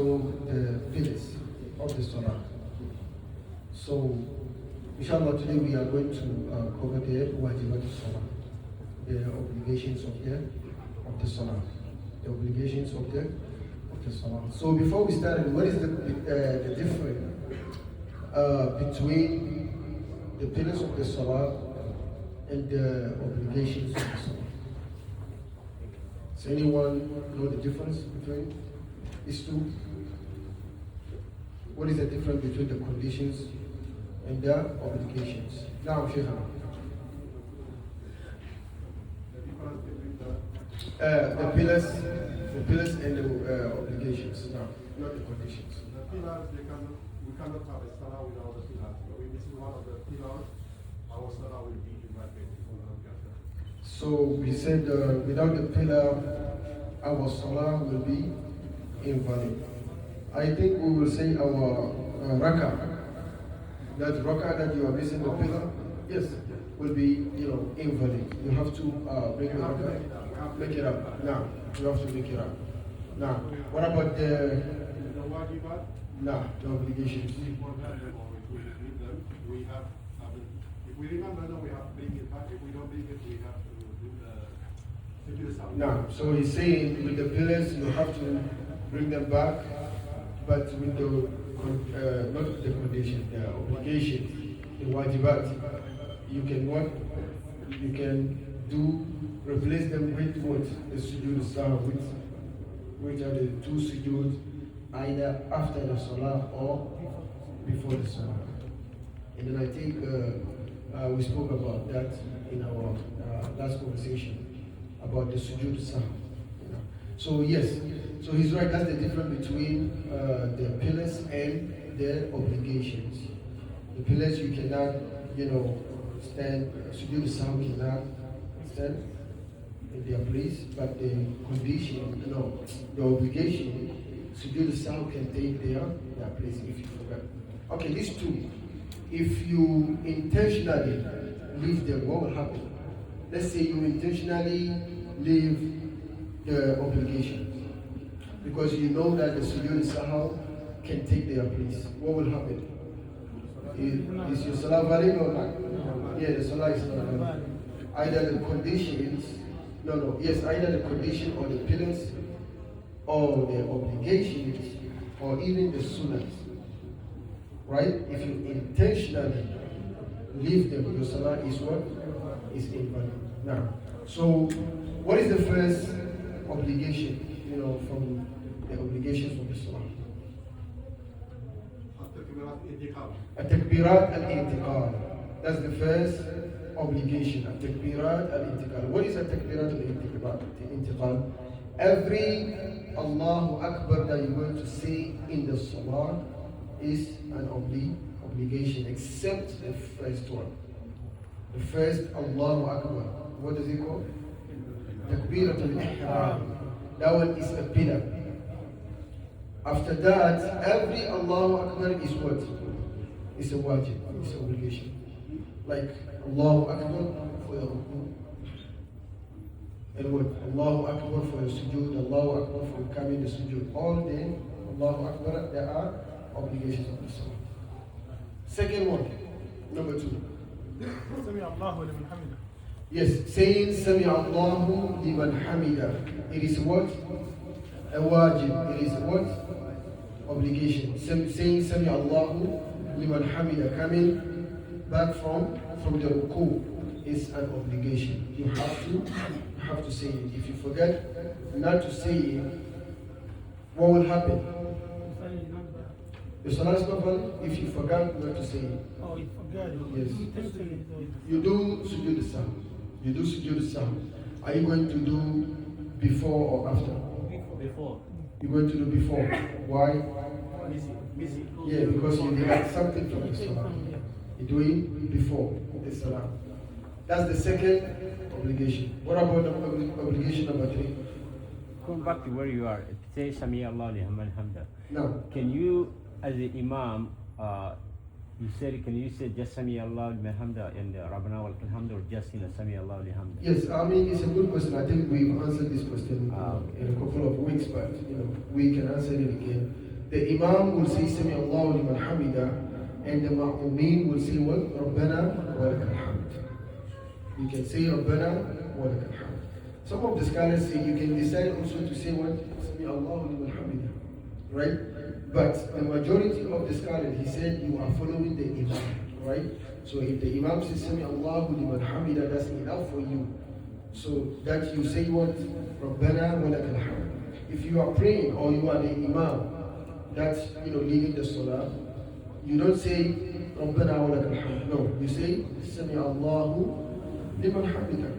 The pillars of the salah. So, inshallah, today we are going to cover the wajibat salah, the obligations of the salah, the obligations of the salah. So, before we start, what is the difference between the pillars of the salah and the obligations of the salah? Does anyone know the difference between these two? What is the difference between the conditions and the obligations? Now, Sheikh. The pillars and the obligations. No, not the conditions. The pillars, we cannot have a salah without the pillars. If we miss one of the pillars, our salah will be invalid. So we said without the pillar, our salah will be invalid. I think we will say our rak'ah, that rak'ah that you are missing the pillar, yes, will be invalid. You have to make it up. Now, you have to make it up. Now, what about the wajibat? No, the obligations. If we remember, then we have to bring it back. If we don't bring it, we have to do the salah. Now, so he's saying with the pillars, you have to bring them back, but with the not with the condition, the obligation, the wajibat, you can what? You can replace them with what? The sujood salah, which are the two sujood, either after the salah or before the salah. And then I think we spoke about that in our last conversation about the sujood salah. So yes, so he's right. That's the difference between the pillars and the obligations. The pillars you cannot, stand. Sujood salah cannot stand in their place, but the condition, the obligation, sujood salah can take their place if you forget. Okay, these two. If you intentionally leave them, what will happen? Let's say you intentionally leave the obligation because you know that the sujood salah can take their place. What will happen? Is your salah valid or not? Yeah, the salah is not valid. Either the conditions, either the condition or the pillars or the obligations or even the sunnahs. Right? If you intentionally leave them, your salah is what? Is invalid. Now, so what is the first obligation, from the obligations of the salah? At-takbirat al-intiqal. That's the first obligation. At-takbirat al-intiqal. What is at-takbirat al-intiqal? Every Allahu Akbar that you're going to say in the salah is an obligation, except the first one. The first Allahu Akbar. What does it call? Takbirat al-ihram. That one is a pillar. After that, every Allahu Akbar is what? It's a wajib, it's an obligation. Like Allahu Akbar for your ruku. And what? Allahu Akbar for your sujood, Allahu Akbar for coming the sujood. All the Allahu Akbar, there are obligations of the salah. Second one, number 2. Yes, saying Sami Allahu liman hamida. It is what? A wajib. It is what? Obligation. Saying Sami Allahu liman hamida, coming back from the ruku, is an obligation. You have to say it. If you forget not to say it, what will happen? The salah is not valid if you forgot not to say it. Oh, you forgot. Yes. You do sujood salah. You do sujood salah. Are you going to do before or after? Before. You're going to do before. Why? Busy. Yeah, because you did something from the salah. You're doing before the salah. That's the second obligation. What about the obligation number 3? Going back to where you are, say Sami Allah liman hamda. No. Can you, as the Imam, can you say just Sami Allah liman hamda and Rabbana wa lakal hamd, or just Sami Allah liman hamda? Yes, I mean it's a good question. I think we've answered this question in a couple of weeks, but we can answer it again. The Imam will say Sami Allahu liman hamida, and the Ma'mumeen will say what? Rabbana wa lakal hamd. You can say Rabbana wa lakal hamd. Some of the scholars say you can decide also to say what? Sami Allahu liman hamida. Right? But the majority of the scholars, he said you are following the Imam. Right? So if the Imam says Sami Allahu liman hamida, that's enough for you. So that you say what? Rabbana wa lakal hamd. If you are praying or you are the Imam, that's leading the salah, you don't say Rabbana wa lakal hamd. No, you say Sami Allahu liman hamida.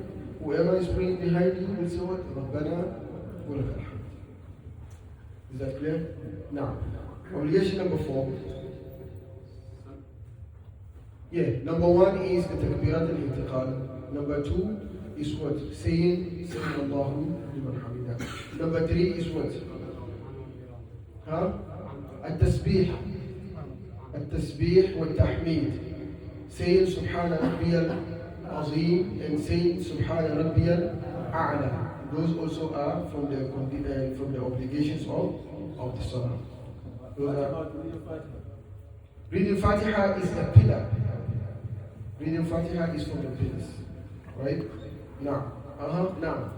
Whoever is praying behind you will say what? Rabbana wa lakal hamd. Is that clear? Now, obligation number 4. Yeah, number 1 is the takbirat al-intiqal. Number 2 is what? Saying Sami Allahu liman hamida. Number 3 is what? التسبيح والتحميد. Saying Subhana Rabbiyal Azim and saying Subhana Rabbiyal A'la. Those also are from the obligations of the Salah. Reading Fatiha is a pillar. Reading Fatiha is from the pillars. Right? Now. Now.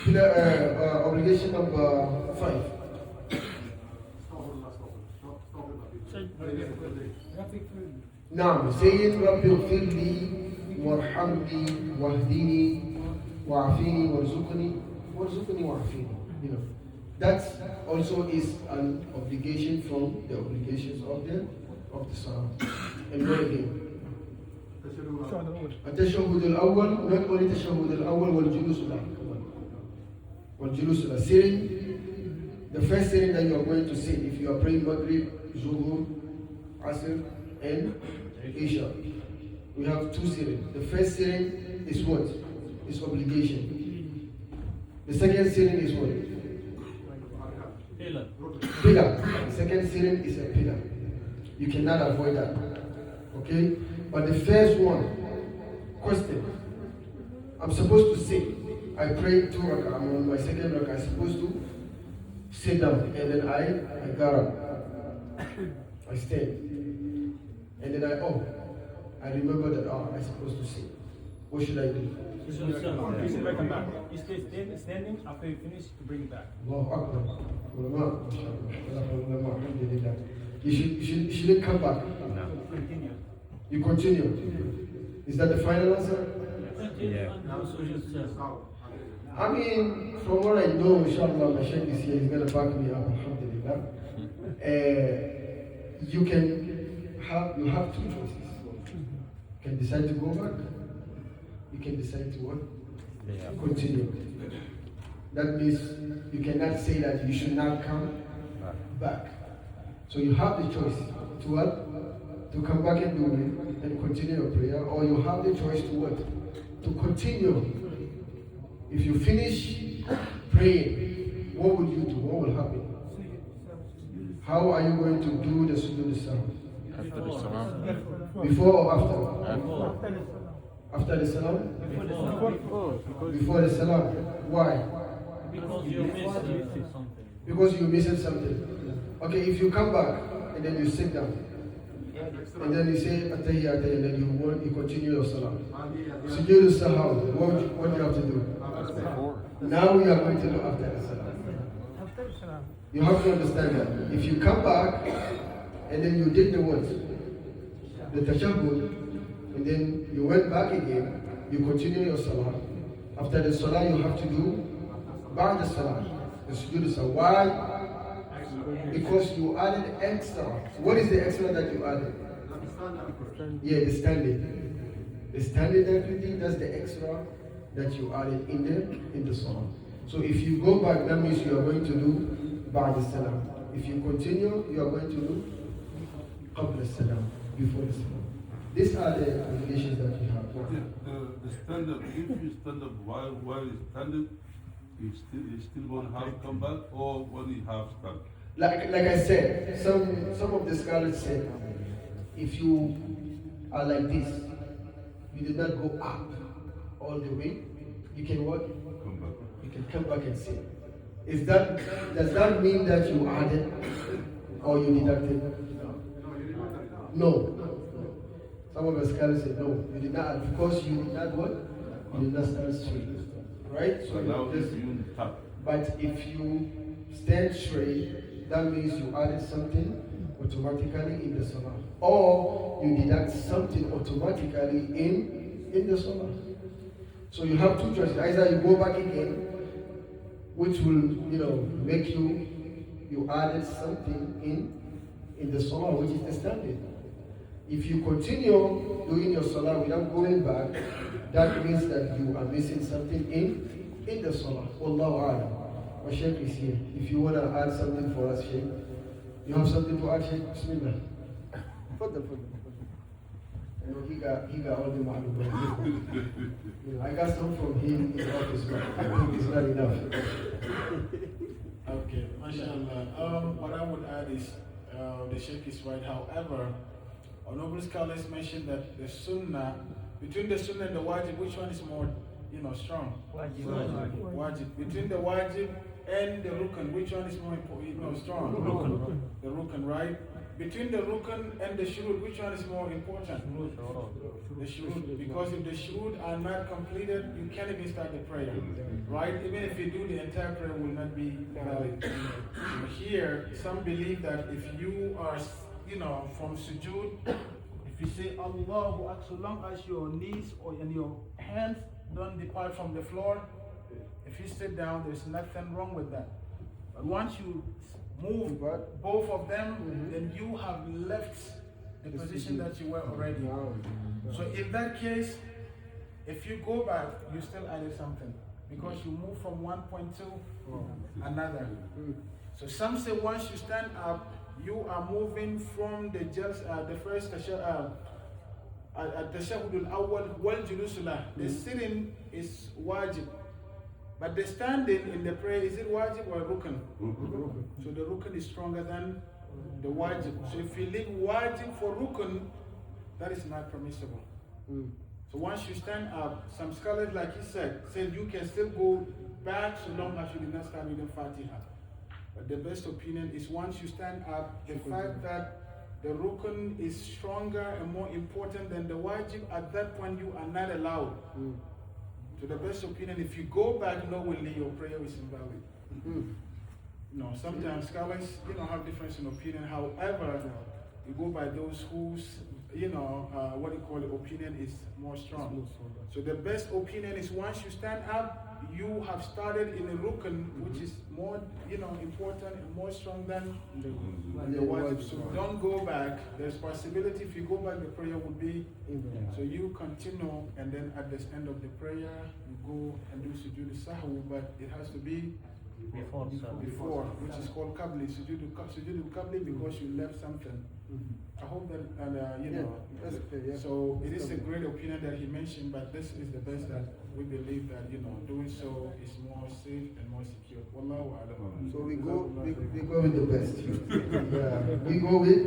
Pillar, obligation number 5. نعم سيد رب اغفر لي وارحمني واهدني وعافيني وارزقني وعافيني. That also is an obligation from the obligations of the Salah. And go again. التشهد الأول, not only التشهد الأول والجلوس الأول. Sitting, the first sitting that you are going to sit, if you are praying Maghrib, Zuhur, Asr, and Isha. We have 2 sittings. The first sitting is what? Is obligation. The second sitting is what? Pillar. The second sitting is a pillar. You cannot avoid that. Okay? But the first one, question. I'm supposed to sit. I prayed 2 rak'ah. I'm on my second rak'ah. I'm supposed to sit down. And then I got up. I stand. And then I remember that I'm supposed to sit. What should I do? You should bring it back. You stay standing after you finish to bring it back. Allahu Akbar. Ulama, alhamdulillah. You shouldn't come back. No. Continue. You continue. Is that the final answer? Yeah. I mean, from what I know, inshallah, my Sheikh this year is going to back me up, alhamdulillah. You have 2 choices. You can decide to go back. You can decide to what? Continue. That means you cannot say that you should not come back. So you have the choice to what? To come back and do it and continue your prayer, or you have the choice to what? To continue. If you finish praying, what will you do? What will happen? How are you going to do the sujood salam? After the salam. Before or after? After the salam? Before the salam. Why? Because you missed something. Because you missed something. Okay, if you come back and then you sit down, and then you say Attahiyat, and then you continue your salam. Sujood salam. What do you have to do? Now we are going to do after the salam. You have to understand that. If you come back and then you did the words, the tashahhud, and then you went back again, you continue your salah. After the salah, you have to do ba'd the salah, the sujood salah. Why? Because you added extra. What is the extra that you added? Yeah, the standing. The standing that you did, that's the extra that you added in the salah. So if you go back, that means you are going to do ba'd the salam. If you continue, you are going to do qabla salam, before the salam. These are the obligations that you have. The stand up, if you stand up while you standing, you still want to have come back, or when you have stand? Like I said, some of the scholars said, if you are like this, you did not go up all the way, you can what? Come back. You can come back and sit. Does that mean that you added or you deducted? No. Some of the scholars say no, you did not add because you did not what? You did not stand straight. Right? So now just, you tap. but if you stand straight, that means you added something automatically in the salah. Or you deduct something automatically in the salah. So you have two choices. Either you go back again, which will make you added something in the salah, which is the standard. If you continue doing your salah without going back, that means that you are missing something in the salah. Wallahu a'lam. Our Sheikh is here. If you want to add something for us, Sheikh, you have something to add, Sheikh? Bismillah. Fadal. You know, he got all the malumat. I got some from him in his office, but I think it's not enough. Okay, mashallah. What I would add is the Sheikh is right. However, our noble scholars mentioned that the sunnah, between the sunnah and the wajib, which one is more, strong? Wajib. Between the wajib and the rukn, which one is more strong? The rukn, right? Between the rukn and the shurud, which one is more important? The shurud. Because if the shurud are not completed, you can't even start the prayer, right? Even if you do, the entire prayer will not be valid. Here, some believe that if you are, from sujood, if you say Allahu Akbar, so long as your knees and your hands don't depart from the floor, if you sit down, there's nothing wrong with that. But once you move both of them, then you have left the position that you were already. So in that case, if you go back, you still added something because you move from one point to another. So some say once you stand up, you are moving from the first tashahhud al-awwal wal julus lah. The sitting is wajib, but the standing in the prayer, is it wajib or rukn? So the rukn is stronger than the wajib. So if you leave wajib for rukn, that is not permissible. So once you stand up, some scholars, like he said you can still go back so long as you did not start reading Fatiha. But the best opinion is once you stand up, the fact that the rukn is stronger and more important than the wajib, at that point you are not allowed. To the best opinion, if you go back knowingly, your prayer is invalid. Sometimes scholars, have difference in opinion. However, you go by those whose, opinion is more strong. So the best opinion is once you stand up, you have started in a rukn, which is more, important and more strong than the wajib. So don't go back. There's possibility if you go back, the prayer would be. So you continue, and then at the end of the prayer, you go and do sujood sahwi, but it has to be before, which is called qabli, sujood qabli, because you left something. I hope that, so it is a great opinion that he mentioned, but this is the best that we believe that, doing so is more safe and more secure. Wallahu a'lam. So we go with the best. We go with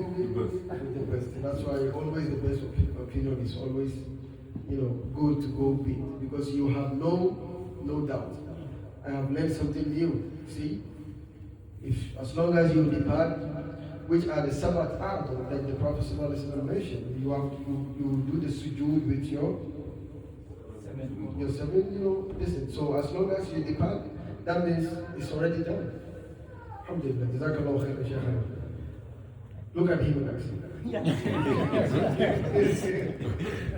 the best. That's why always the best opinion is always, good to go with, because you have no doubt. I have learned something new. See, as long as you depart, which are the Sabbath a'dhar, like the Prophet ﷺ mentioned, you do the sujood with your seven, listen. So as long as you depart, that means it's already done. Alhamdulillah. Jazakallahu khairan, Sheikh Haroun. Look at him and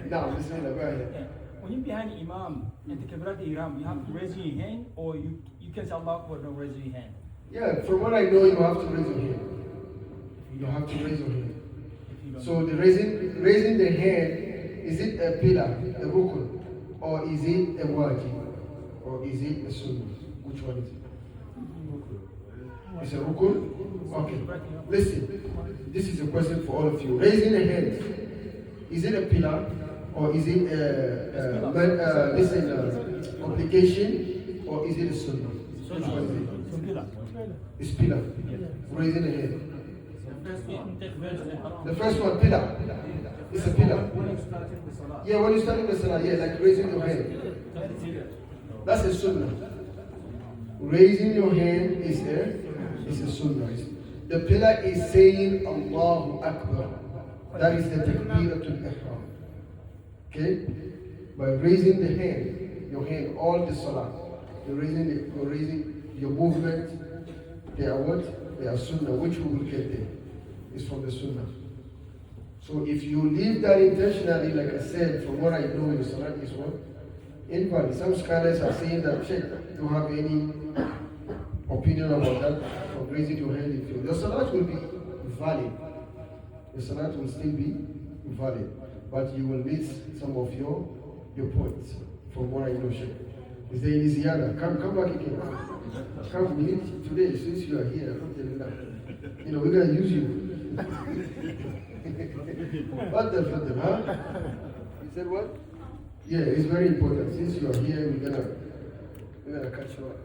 now, bismillah, go ahead. When you're behind the Imam and the Kabbalah Ihram, you have to raise your hand, or you can say Allah Akbar, don't raise your hand? Yeah, from what I know, you have to raise your hand. You have to raise your hand. So the raising the hand, is it a pillar, a rukun, or is it a wajib, or is it a sunnah? Which one is it? It's a rukun? Okay. Listen, this is a question for all of you. Raising the hand, is it a pillar, or is it obligation, or is it a sunnah? Which one is it? It's pillar. Raising the hand. The first one, pillar. It's a pillar. Yeah, when you start in the salah, like raising your hand. That's a sunnah. Raising your hand is a sunnah. The pillar is saying Allahu Akbar. That is the takbiratul ihram. Okay? By raising the hand, your hand, all the salat. You're raising your movement. They are what? They are sunnah, which we will get there. It's from the sunnah. So if you leave that intentionally, like I said, from what I know, your salat is what? Invalid. Some scholars are saying that, Sheikh, you have any opinion about that, of raising your hand in faith. Your salat will be valid. Your salat will still be valid. But you will miss some of your points, from what I know, Sheikh. Is there any ziyada? Come back again. Come, we need today, since you are here, alhamdulillah. You know, we're going to use you. Fadal, huh? You said what? Yeah, it's very important. Since you are here, we're gonna catch you up.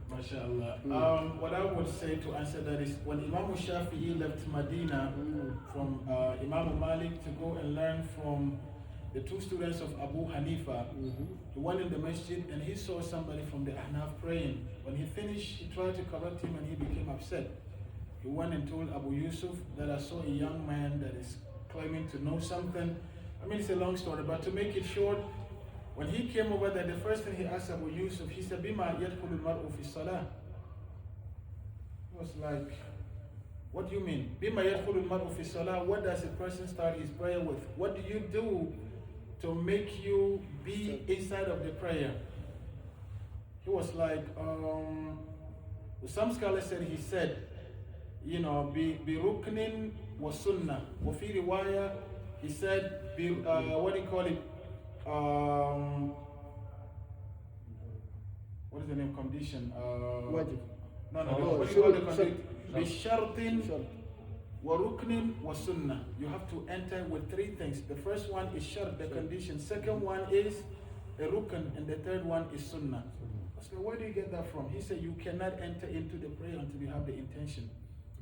MashaAllah. What I would say to answer that is when Imam Shafi'i left Medina from Imam Malik to go and learn from the two students of Abu Hanifa, he went in the masjid and he saw somebody from the Ahnaf praying. When he finished, he tried to correct him and he became upset. He went and told Abu Yusuf that I saw a young man that is claiming to know something. I mean, it's a long story, but to make it short, when he came over there, the first thing he asked Abu Yusuf, he said, Bima yadkhulu al-mar'u fi salah. He was like, what do you mean? Bima yadkhulu al-mar'u fi salah, what does a person start his prayer with? What do you do to make you be inside of the prayer? He was like, some scholars said, he said, you know, bi ruknin wa sunnah. Wa fi riwaya, he said, what do you call it? What is the name? Condition. Wajib. No. What do you call the condition? Bi shartin wa ruknin wa sunnah. You have to enter with three things. The first one is shart, the condition. Second one is a rukn, and the third one is sunnah. I said, where do you get that from? He said, you cannot enter into the prayer until you have the intention.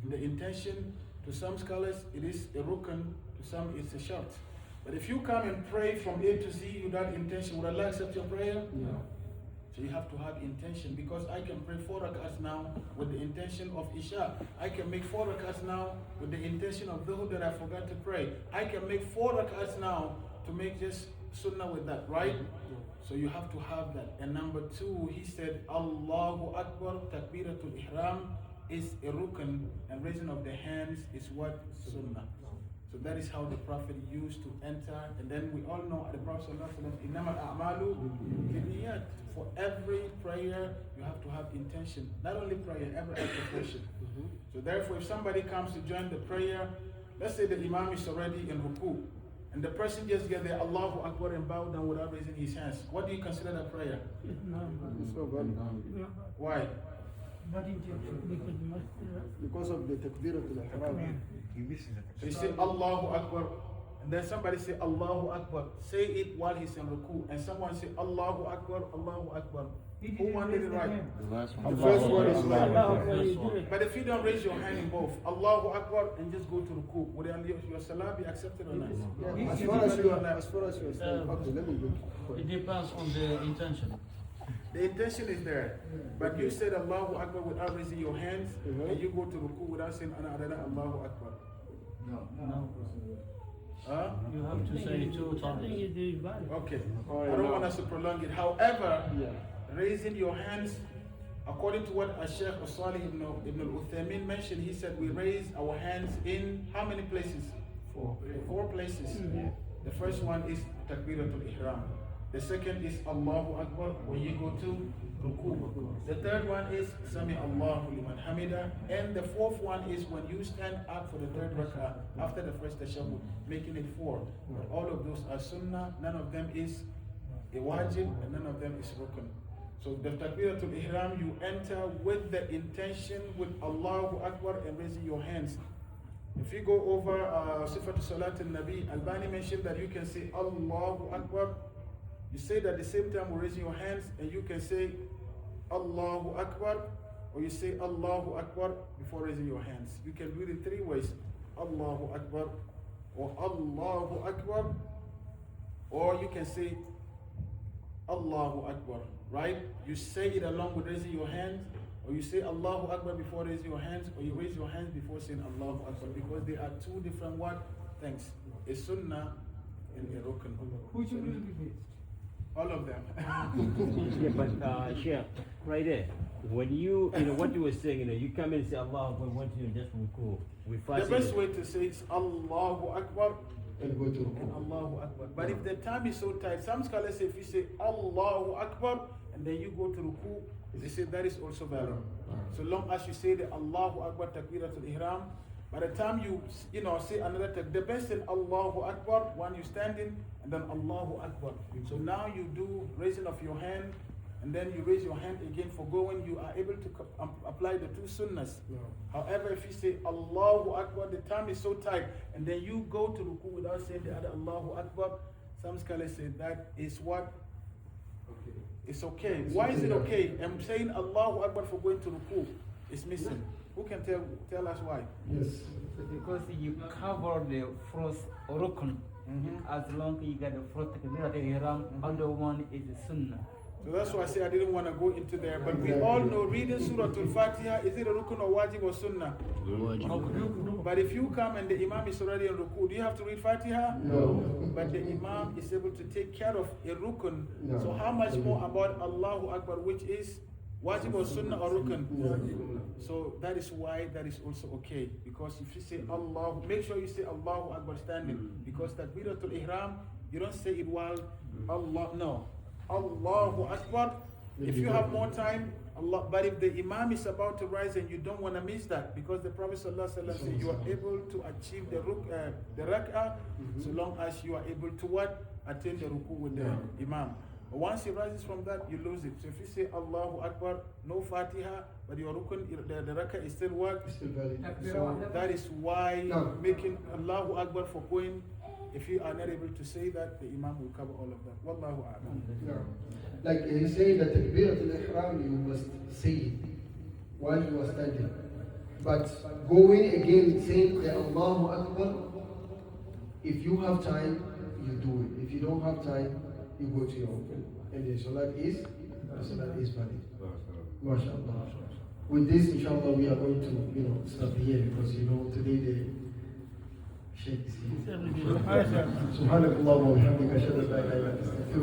The intention, to some scholars, it is a rukn, to some it's a shart. But if you come and pray from A to Z without intention, would Allah accept your prayer? No. So you have to have intention, because I can pray 4 rakats now with the intention of Isha. I can make 4 rakats now with the intention of Dhuhr that I forgot to pray. I can make 4 rakats now to make just sunnah with that, right? So you have to have that. And number 2, he said, Allahu Akbar, Takbiratul Ihram is a rukn, and raising of the hands is what? Sunnah. So that is how the Prophet used to enter. And then we all know the Prophet ﷺ, for every prayer you have to have intention. Not only prayer, every act of worship. So therefore, if somebody comes to join the prayer, let's say the Imam is already in ruku, and the person just get there, Allahu Akbar, and bow down without raising his hands. What do you consider that prayer? Why? Because of the takbiratul ihram. So you say Allahu Akbar, and then somebody say Allahu Akbar. Say it while he's in ruku, and someone say Allahu Akbar, Allahu Akbar. Who wanted it right? The first one is right. But if you don't raise your hand in both, Allahu Akbar, and just go to ruku, would your salah be accepted or not? Yeah, as far as you are, okay, let me go. It depends on the intention. The intention is there, but you said Allahu Akbar without raising your hands, and you go to ruku without saying Ana Adana Allahu Akbar. No. Huh? You have to say 2 times. Okay. I don't want us to prolong it. However, raising your hands, according to what Sheikh Salih ibn al-Uthaymin mentioned, he said we raise our hands in how many places? 4 places. The first one is Takbiratul Ihram. The second is Allahu Akbar when you go to ruku. The third one is Sami Allahu liman hamida. And the fourth one is when you stand up for the third rak'ah after the first tashahhud, making it 4. But all of those are sunnah. None of them is a wajib, and none of them is rukn. So the Takbiratul Ihram, you enter with the intention with Allahu Akbar and raising your hands. If you go over Sifat Salat al-Nabi, Albani mentioned that you can say Allahu Akbar. You say that at the same time we're raising your hands, and you can say Allahu Akbar, or you say Allahu Akbar before raising your hands. You can do it in 3 ways. Allahu Akbar, or Allahu Akbar, or you can say Allahu Akbar, right? You say it along with raising your hands, or you say Allahu Akbar before raising your hands, or you raise your hands before saying Allahu Akbar, because they are two different what? Things. A sunnah and a rukn. Who should repeat? All of them. Yeah, but Sheikh, right there, when you know what you were saying, you come in and say Allah Akbar, want you just ruku. We The best way to say is Allahu Akbar And go to and ruku. Allahu Akbar. But if the time is so tight, some scholars say if you say Allahu Akbar and then you go to ruku, they say that is also valid. So long as you say the Allahu Akbar takbiratul ihram, by the time you say another the best in Allahu Akbar when you standing and then Allahu Akbar. So now you do raising of your hand and then you raise your hand again for going, you are able to apply the two sunnahs. However, if you say Allahu Akbar, the time is so tight, and then you go to ruku without saying the other Allahu Akbar, some scholars say that is what? Okay. It's okay. Why is it okay? I'm saying Allahu Akbar for going to ruku. It's missing. Who can tell us why? Yes. Because you cover the first rukn. As long as you get the first takbiratul ihram, other one is the sunnah. So that's why I say I didn't want to go into there. But we all know reading Surah Al-Fatiha, is it a rukun or wajib or sunnah? But if you come and the imam is already in ruku, do you have to read Fatiha? No. But the imam is able to take care of a rukun. No. So how much more about Allahu Akbar, which is wajib or sunnah or rukun? So that is why that is also okay. Because if you say Allah, make sure you say Allahu Akbar standing. Because takbiratul ihram, you don't say it while Allah, no. Allahu Akbar. If you have more time, Allah. But if the imam is about to rise and you don't want to miss that, because the Prophet ﷺ said you are able to achieve the rak'ah so long as you are able to what? Attain the ruku with the imam. But once he rises from that, you lose it. So if you say Allahu Akbar, no Fatiha, but your rukun, the rak'ah is still what? Still valid. So that is why No. making Allahu Akbar for going, if you are not able to say that, the imam will cover all of that. Wallahu a'lam. No. Like he said that takbiratul ihram you must say it while you are standing. But going again saying the Allahu Akbar, if you have time, you do it. If you don't have time, you go to your own. And the salat is valid. MashaAllah. With this, inshallah, we are going to stop here because today the Sheikh is here. سبحانك اللهم وبحمدك أشهد أن لا إله إلا أنت أستغفرك